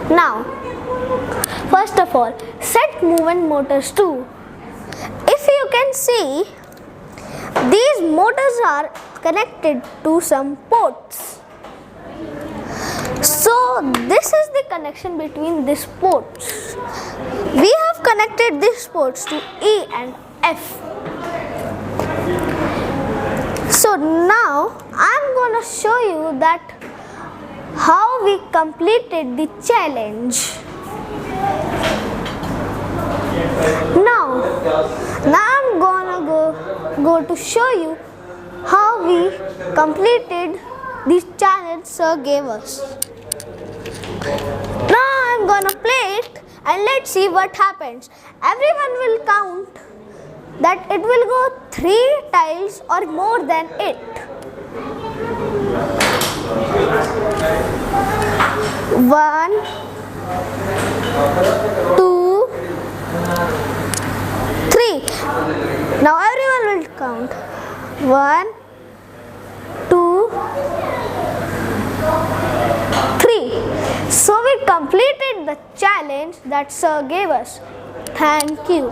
Now, first of all, set movement motors 2. If you can see, these motors are connected to some ports. So this is the connection between these ports. We have connected these ports to E and F. So now I am going to show you that how we completed the challenge. Now I'm gonna go to show you how we completed the challenge sir gave us. Now I'm gonna play it and let's see what happens. Everyone will count that it will go 3 tiles or more than it. 1, 2, 3. Now everyone will count. 1, 2, 3. So we completed the challenge that sir gave us. Thank you.